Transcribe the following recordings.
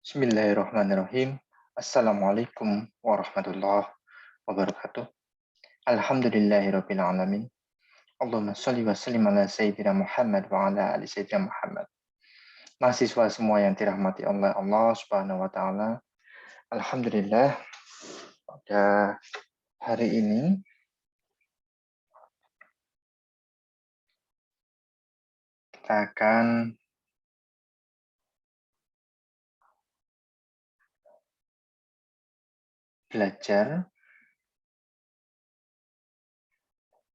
Bismillahirrahmanirrahim. Assalamualaikum warahmatullahi wabarakatuh. Alhamdulillahirabbil alamin. Allahumma shalli wa sallim ala sayyidina Muhammad wa ala ali sayyidina Muhammad. Mahasiswa semua yang dirahmati Allah Subhanahu wa taala. Alhamdulillah pada hari ini kita akan belajar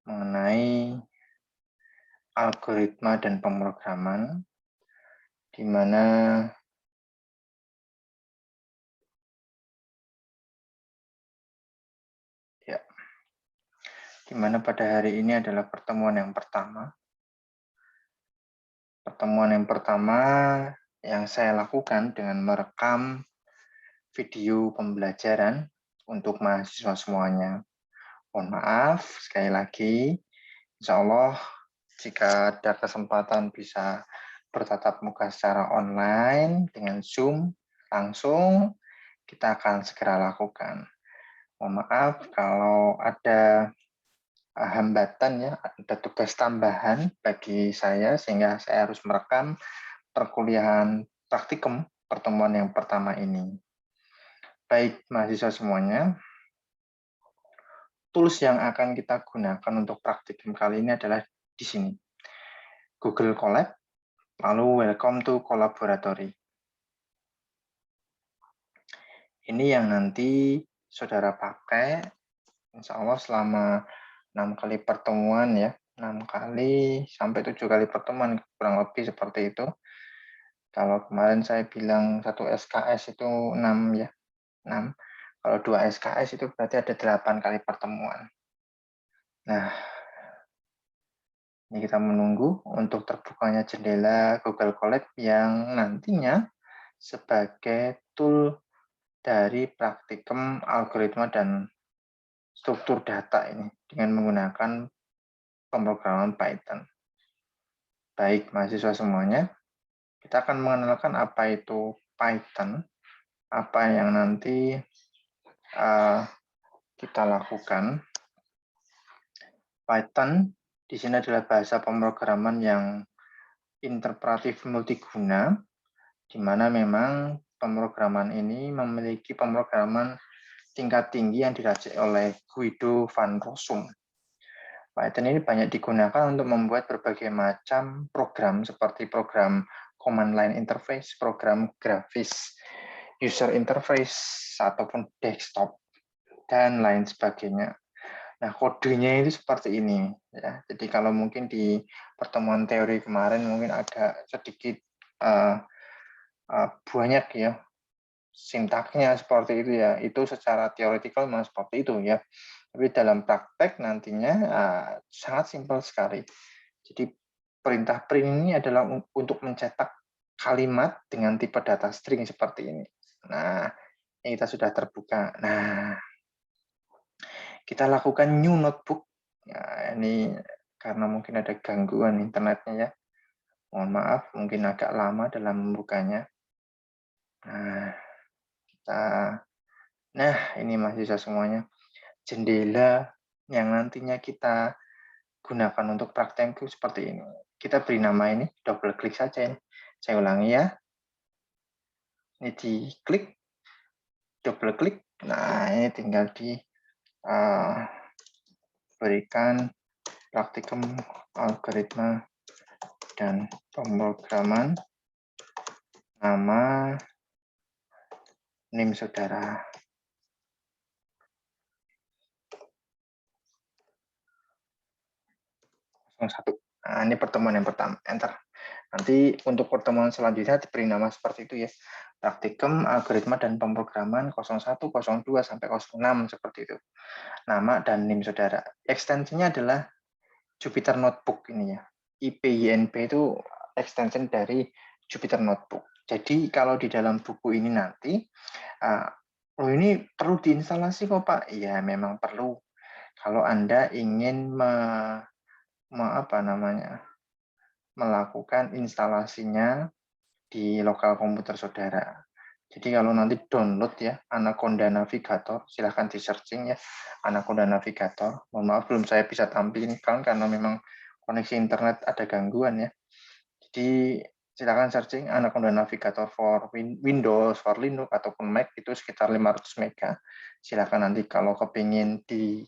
mengenai algoritma dan pemrograman di mana pada hari ini adalah pertemuan yang pertama. Pertemuan yang pertama yang saya lakukan dengan merekam video pembelajaran untuk mahasiswa semuanya. Mohon maaf, sekali lagi, insya Allah jika ada kesempatan bisa bertatap muka secara online dengan Zoom, langsung kita akan segera lakukan. Mohon maaf kalau ada hambatan ya, ada tugas tambahan bagi saya sehingga saya harus merekam perkuliahan praktikum pertemuan yang pertama ini. Baik mahasiswa semuanya, tools yang akan kita gunakan untuk praktikum kali ini adalah di sini. Google Colab, lalu Welcome to Collaboratory. Ini yang nanti saudara pakai, insya Allah selama 6 kali pertemuan ya, 6 kali sampai 7 kali pertemuan, kurang lebih seperti itu. Kalau kemarin saya bilang 1 SKS itu 6 ya, 6. Kalau 2 SKS itu berarti ada 8 kali pertemuan. Nah, ini kita menunggu untuk terbukanya jendela Google Colab yang nantinya sebagai tool dari praktikum algoritma dan struktur data ini dengan menggunakan pemrograman Python. Baik, mahasiswa semuanya, kita akan mengenalkan apa itu Python, apa yang nanti kita lakukan. Python di sini adalah bahasa pemrograman yang interpretif multiguna, di mana memang pemrograman ini memiliki pemrograman tingkat tinggi yang diracik oleh Guido van Rossum. Python ini banyak digunakan untuk membuat berbagai macam program seperti program command line interface, program grafis, user interface, ataupun desktop, dan lain sebagainya. Nah, kodenya itu seperti ini. Ya. Jadi kalau mungkin di pertemuan teori kemarin mungkin agak sedikit banyak ya sintaknya seperti itu ya. Itu secara teoretikal memang seperti itu ya. Tapi dalam praktek nantinya sangat simpel sekali. Jadi perintah print ini adalah untuk mencetak kalimat dengan tipe data string seperti ini. Nah, ini kita sudah terbuka. Nah, kita lakukan new notebook. Ya, ini karena mungkin ada gangguan internetnya ya. Mohon maaf, mungkin agak lama dalam membukanya. Nah, ini mahasiswa semuanya. Jendela yang nantinya kita gunakan untuk praktek itu seperti ini. Kita beri nama ini, double klik saja ini. Saya ulangi ya. Ini diklik, double klik. Nah, ini tinggal diberikan praktikum algoritma dan pemrograman, nama, NIM saudara. Satu. Nah, ini pertemuan yang pertama. Enter. Nanti untuk pertemuan selanjutnya diberi nama seperti itu ya. Praktikum algoritma dan pemrograman 01, 02 sampai 06 seperti itu. Nama dan NIM saudara. Ekstensinya adalah Jupyter Notebook ini ya. IPYNB itu ekstensi dari Jupyter Notebook. Jadi kalau di dalam buku ini nanti, oh ini perlu diinstalasi kok Pak. Iya memang perlu. Kalau Anda ingin melakukan instalasinya di lokal komputer saudara. Jadi kalau nanti download ya Anaconda Navigator, silahkan di searching ya Anaconda Navigator. Mohon maaf belum saya bisa tampilkan karena memang koneksi internet ada gangguan ya. Jadi silakan searching Anaconda Navigator for Windows, for Linux ataupun Mac itu sekitar 500 mega. Silakan nanti kalau kepingin di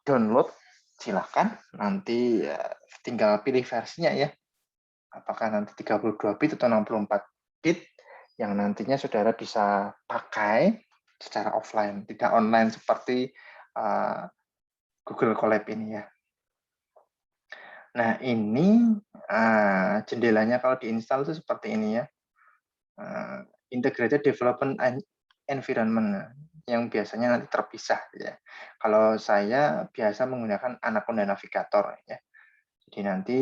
download silakan nanti tinggal pilih versinya ya. Apakah nanti 32 bit atau 64 bit yang nantinya saudara bisa pakai secara offline, tidak online seperti Google Colab ini ya. Nah, ini jendelanya kalau diinstal itu seperti ini ya. Integrated Development Environment yang biasanya nanti terpisah ya. Kalau saya biasa menggunakan Anaconda Navigator ya. Jadi nanti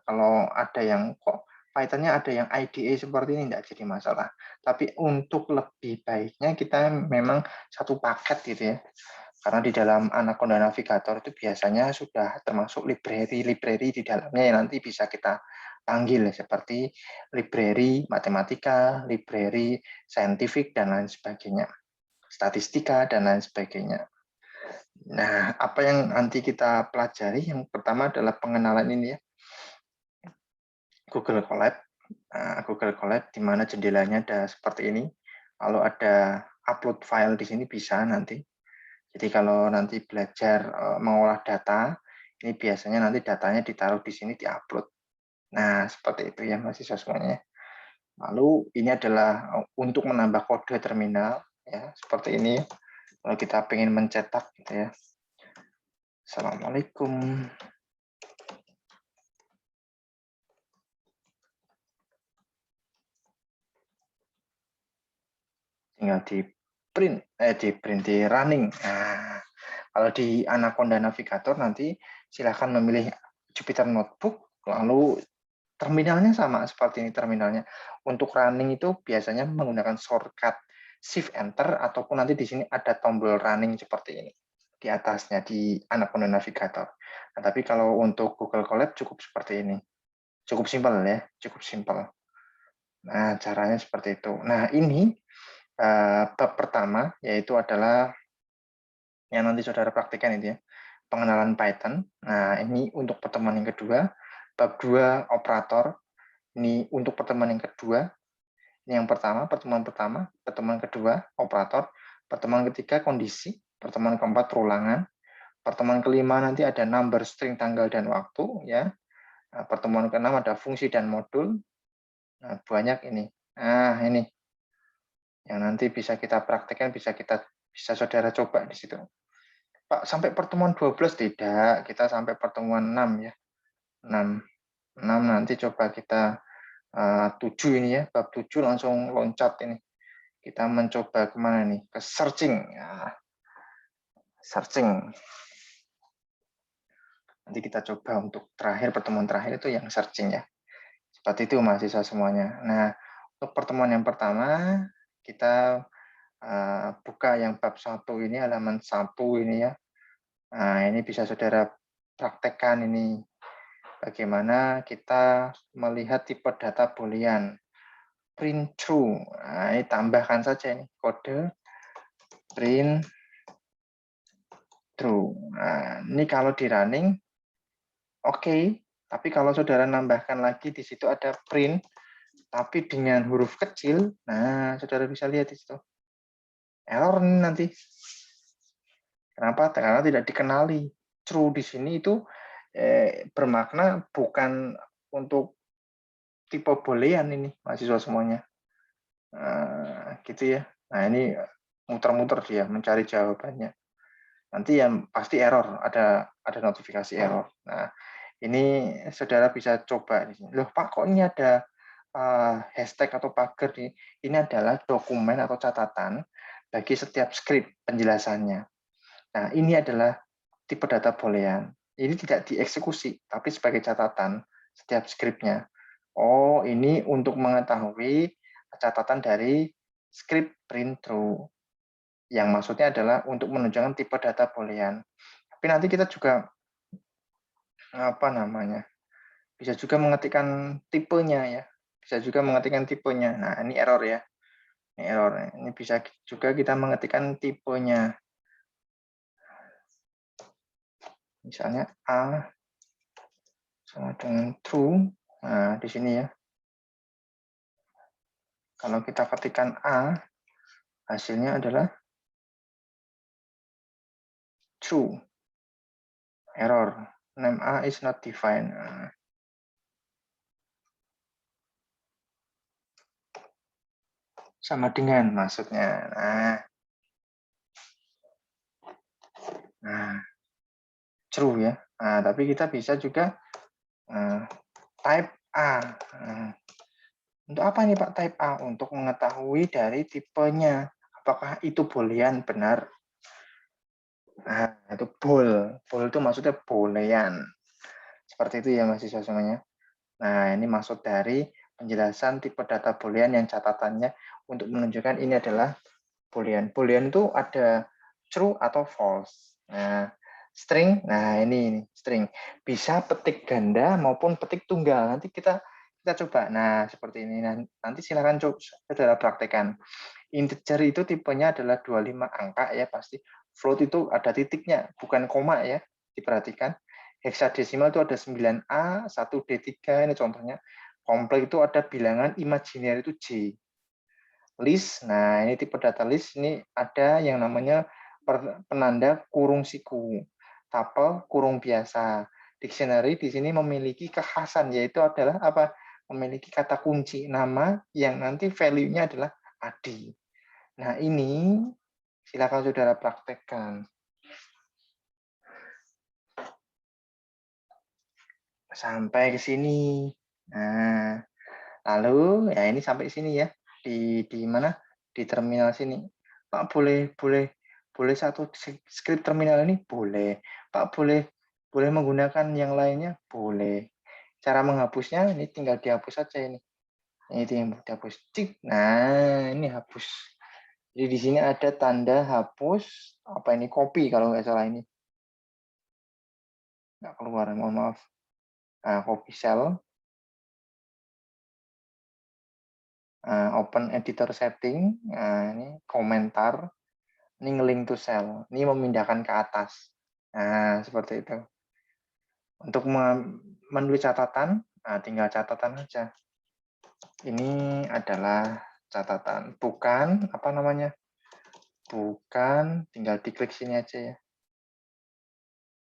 kalau ada yang kok Python-nya ada yang IDE seperti ini tidak jadi masalah. Tapi untuk lebih baiknya kita memang satu paket gitu ya. Karena di dalam Anaconda Navigator itu biasanya sudah termasuk library di dalamnya yang nanti bisa kita panggil seperti library matematika, library scientific dan lain sebagainya, statistika dan lain sebagainya. Nah, apa yang nanti kita pelajari yang pertama adalah pengenalan ini ya. Google Colab. Google Colab di mana jendelanya ada seperti ini. Kalau ada upload file di sini bisa nanti. Jadi kalau nanti belajar mengolah data, ini biasanya nanti datanya ditaruh di sini diupload. Nah, seperti itu ya mahasiswa semuanya. Lalu ini adalah untuk menambah kode terminal ya, seperti ini. Kalau kita pengen mencetak gitu ya. Assalamualaikum. Tinggal di running. Nah, kalau di Anaconda Navigator nanti silahkan memilih Jupyter Notebook, lalu terminalnya sama seperti ini terminalnya. Untuk running itu biasanya menggunakan shortcut Shift Enter ataupun nanti di sini ada tombol running seperti ini di atasnya di Anaconda Navigator. Nah, tapi kalau untuk Google Colab cukup seperti ini. Cukup simpel ya, cukup simpel. Nah, caranya seperti itu. Nah, ini bab pertama yaitu adalah yang nanti saudara praktikkan itu ya, pengenalan Python. Nah, ini untuk pertemuan yang kedua. Bab 2 operator. Ini untuk pertemuan yang kedua. Ini yang pertama, pertemuan pertama, pertemuan kedua operator, pertemuan ketiga kondisi, pertemuan keempat perulangan, pertemuan kelima nanti ada number, string, tanggal dan waktu ya. Nah, pertemuan keenam ada fungsi dan modul. Nah, banyak ini. Nah, ini yang nanti bisa kita praktekkan, bisa saudara coba di situ. Pak, sampai pertemuan 12 tidak, kita sampai pertemuan 6 ya. 6. 6 nanti coba kita 7 ini ya, bab 7 langsung loncat ini. Kita mencoba kemana nih? Ke searching. Ya, searching. Nanti kita coba untuk terakhir, pertemuan terakhir itu yang searching ya. Seperti itu mahasiswa semuanya. Nah, untuk pertemuan yang pertama, kita buka yang bab 1 ini, halaman 1 ini ya. Nah, ini bisa saudara praktekkan ini. Bagaimana kita melihat tipe data boolean. Print true. Nah, ini tambahkan saja ini kode print true. Nah, ini kalau di running, oke. Tapi kalau saudara nambahkan lagi di situ ada print, tapi dengan huruf kecil, nah saudara bisa lihat di situ. Error ini nanti. Kenapa? Karena tidak dikenali. True di sini itu bermakna bukan untuk tipe boolean ini, mahasiswa semuanya. Gitu ya. Nah, ini muter-muter dia mencari jawabannya. Nanti yang pasti error, ada notifikasi error. Nah, ini saudara bisa coba di sini. Loh, Pak, kok ini ada hashtag atau pagar nih? Ini adalah dokumen atau catatan bagi setiap script penjelasannya. Nah, ini adalah tipe data boolean. Ini tidak dieksekusi, tapi sebagai catatan setiap scriptnya. Oh, ini untuk mengetahui catatan dari script print true. Yang maksudnya adalah untuk menunjukkan tipe data boolean. Tapi nanti kita juga bisa juga mengetikkan tipenya ya. Bisa juga mengetikkan tipenya. Nah, ini error ya. Ini error. Ini bisa juga kita mengetikkan tipenya. Misalnya A sama dengan true. Nah, di sini ya. Kalau kita ketikkan A, hasilnya adalah true. Error. Name A is not defined. Nah, sama dengan maksudnya. Nah, true ya. Nah, tapi kita bisa juga type A. Nah, untuk apa nih Pak type A? Untuk mengetahui dari tipenya. Apakah itu boolean benar? Nah, itu bool. Bool itu maksudnya boolean. Seperti itu ya mahasiswa semuanya. Nah, ini maksud dari penjelasan tipe data boolean yang catatannya untuk menunjukkan ini adalah boolean. Boolean itu ada true atau false. Nah, string, nah ini string. Bisa petik ganda maupun petik tunggal. Nanti kita coba. Nah, seperti ini. Nanti silakan saudara praktekkan. Integer itu tipenya adalah 25 angka ya pasti. Float itu ada titiknya, bukan koma ya. Diperhatikan. Hexadesimal itu ada 9A, 1D3 ini contohnya. Kompleks itu ada bilangan imajiner itu J. List, nah ini tipe data list ini ada yang namanya penanda kurung siku. Tuple kurung biasa. Dictionary di sini memiliki kekhasan yaitu adalah apa? Memiliki kata kunci nama yang nanti value-nya adalah adi. Nah, ini silakan saudara praktekkan. Sampai ke sini. Nah, lalu ya ini sampai sini ya. Di mana? Di terminal sini. Pak boleh satu script terminal ini boleh. Pak boleh menggunakan yang lainnya boleh. Cara menghapusnya ini tinggal dihapus saja ini. Ini yang dihapus. Cik. Nah, ini hapus. Jadi di sini ada tanda hapus apa ini copy kalau nggak salah ini. Nggak keluar, mohon maaf. Nah, copy cell. Open editor setting. Nah, ini komentar. Ini nge-link to cell. Ini memindahkan ke atas. Nah, seperti itu. Untuk menulis catatan, nah tinggal catatan aja. Ini adalah catatan. Bukan, apa namanya? Bukan, tinggal diklik sini aja ya.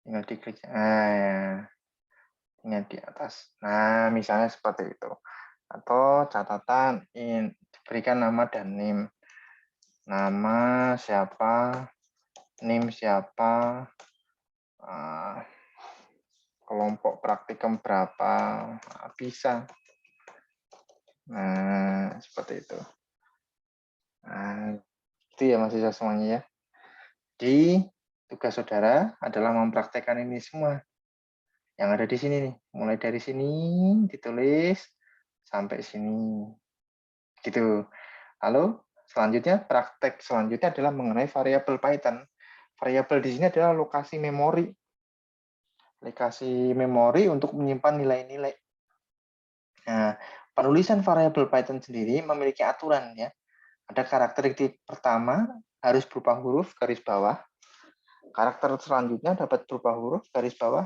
Tinggal diklik. Nah, ya. Tinggal di atas. Nah, misalnya seperti itu. Atau catatan diberikan nama dan NIM. Nama siapa, NIM siapa, kelompok praktikum berapa, bisa. Nah, seperti itu. Nah, itu ya mahasiswa semuanya ya. Di tugas saudara adalah mempraktekkan ini semua. Yang ada di sini nih. Mulai dari sini ditulis sampai sini. Gitu. Lalu selanjutnya praktek selanjutnya adalah mengenai variabel Python. Variabel di sini adalah lokasi memori. Lokasi memori untuk menyimpan nilai-nilai. Nah, penulisan variabel Python sendiri memiliki aturan ya. Ada karakteristik pertama harus berupa huruf garis bawah. Karakter selanjutnya dapat berupa huruf garis bawah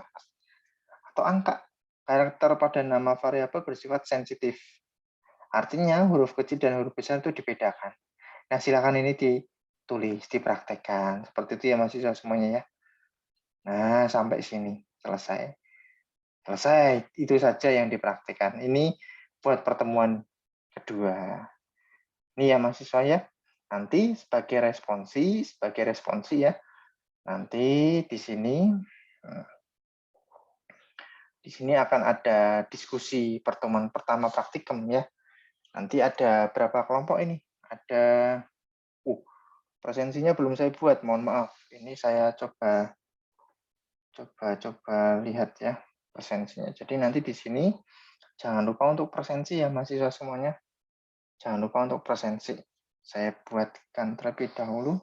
atau angka. Karakter pada nama variabel bersifat sensitif. Artinya huruf kecil dan huruf besar itu dibedakan. Nah, silakan ini ditulis, dipraktekkan. Seperti itu ya mahasiswa semuanya ya. Nah, sampai sini selesai. Selesai, itu saja yang dipraktikkan. Ini buat pertemuan kedua. Ini ya mahasiswa ya. Nanti sebagai responsi ya. Nanti di sini akan ada diskusi pertemuan pertama praktikum ya. Nanti ada berapa kelompok ini? Ada presensinya belum saya buat, mohon maaf. Ini saya coba lihat ya presensinya. Jadi nanti di sini jangan lupa untuk presensi ya mahasiswa semuanya. Jangan lupa untuk presensi. Saya buatkan terlebih dahulu.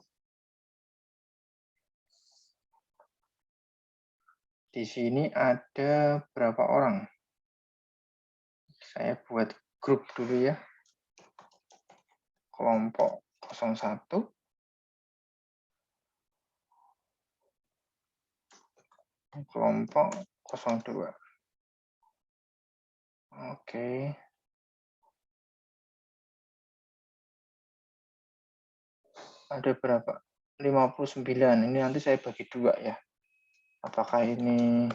Di sini ada berapa orang? Saya buat grup dulu ya. kelompok 01, kelompok 02. Oke. Ada berapa? 59. Ini nanti saya bagi 2 ya. Apakah ini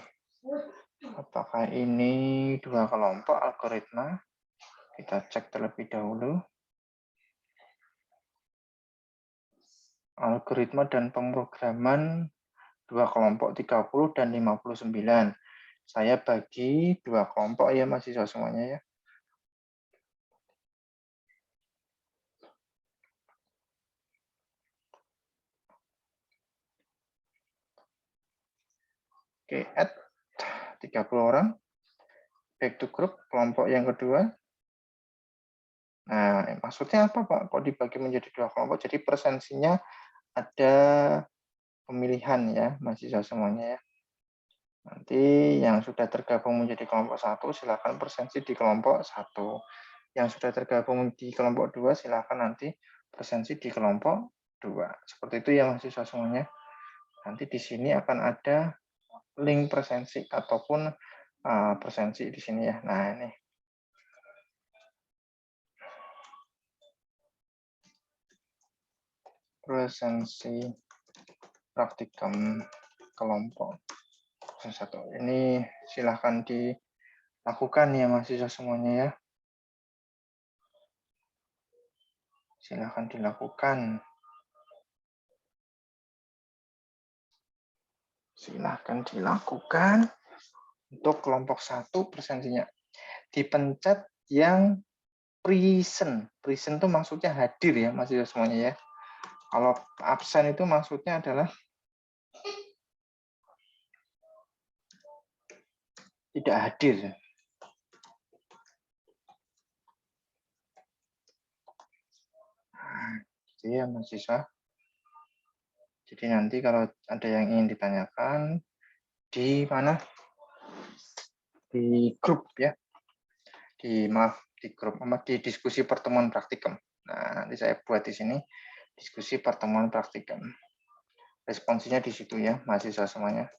2 kelompok algoritma? Kita cek terlebih dahulu. Algoritma dan pemrograman 2 kelompok 30 dan 59. Saya bagi 2 kelompok ya mahasiswa semuanya ya. Oke, add 30 orang. Back to group, kelompok yang kedua. Nah, maksudnya apa Pak? Kok dibagi menjadi 2 kelompok? Jadi presensinya ada pemilihan ya, mahasiswa semuanya ya. Nanti yang sudah tergabung menjadi kelompok 1, silakan presensi di kelompok 1. Yang sudah tergabung di kelompok 2, silakan nanti presensi di kelompok 2. Seperti itu ya mahasiswa semuanya. Nanti di sini akan ada link presensi ataupun presensi di sini ya. Nah, ini. Presensi praktikum kelompok 1. Ini silahkan dilakukan ya mahasiswa semuanya ya. Silahkan dilakukan. Silahkan dilakukan untuk kelompok 1 presensinya. Dipencet yang present. Present itu maksudnya hadir ya mahasiswa semuanya ya. Kalau absen itu maksudnya adalah tidak hadir. Nah, gitu ya mahasiswa. Jadi nanti kalau ada yang ingin ditanyakan di mana? Di grup ya. Di grup di diskusi pertemuan praktikum. Nah, nanti saya buat di sini diskusi pertemuan praktikum. Responsinya di situ ya, mahasiswa semuanya.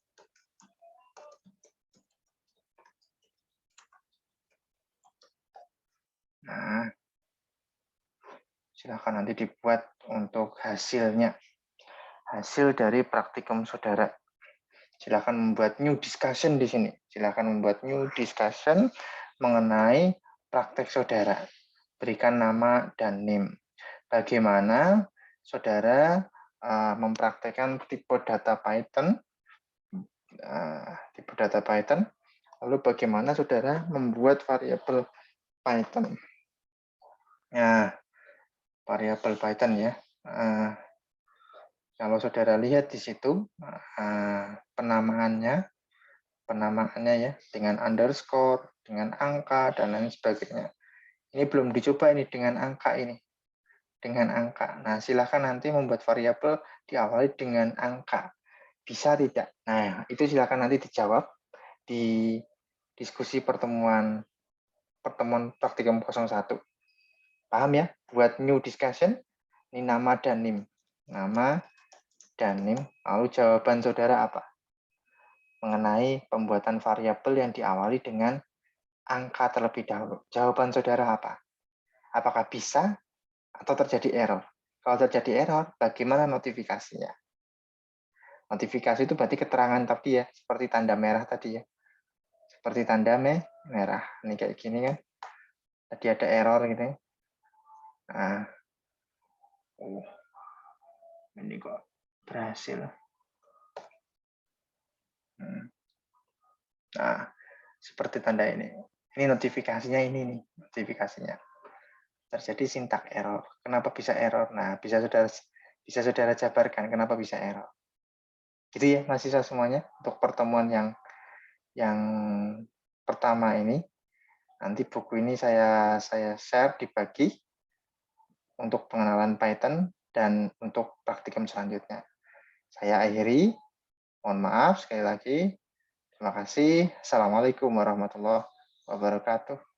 Nah, silakan nanti dibuat untuk hasilnya. Hasil dari praktikum saudara. Silakan membuat new discussion di sini. Silakan membuat new discussion mengenai praktek saudara. Berikan nama dan name. Bagaimana saudara mempraktekkan tipe data Python, lalu bagaimana saudara membuat variabel Python. Nah, variabel Python ya. Kalau saudara lihat di situ penamaannya ya dengan underscore, dengan angka dan lain sebagainya. Ini belum dicoba ini dengan angka ini. Dengan angka. Nah, silakan nanti membuat variabel diawali dengan angka. Bisa tidak? Nah, itu silakan nanti dijawab di diskusi pertemuan praktikum 01. Paham ya? Buat new discussion, ini nama dan NIM. Nama dan NIM. Lalu jawaban saudara apa? Mengenai pembuatan variabel yang diawali dengan angka terlebih dahulu. Jawaban saudara apa? Apakah bisa atau terjadi error? Kalau terjadi error, bagaimana notifikasinya? Notifikasi itu berarti keterangan tadi ya, seperti tanda merah tadi ya. Seperti tanda merah. Ini kayak gini kan. Tadi ada error gitu ya. Nah, ini kok berhasil. Nah, seperti tanda ini. Ini notifikasinya ini nih, notifikasinya. Terjadi sintak error. Kenapa bisa error? Nah, bisa saudara jabarkan kenapa bisa error. Gitu ya, mahasiswa semuanya untuk pertemuan yang pertama ini. Nanti buku ini saya share dibagi untuk pengenalan Python dan untuk praktikum selanjutnya. Saya akhiri. Mohon maaf sekali lagi. Terima kasih. Assalamualaikum warahmatullahi wabarakatuh.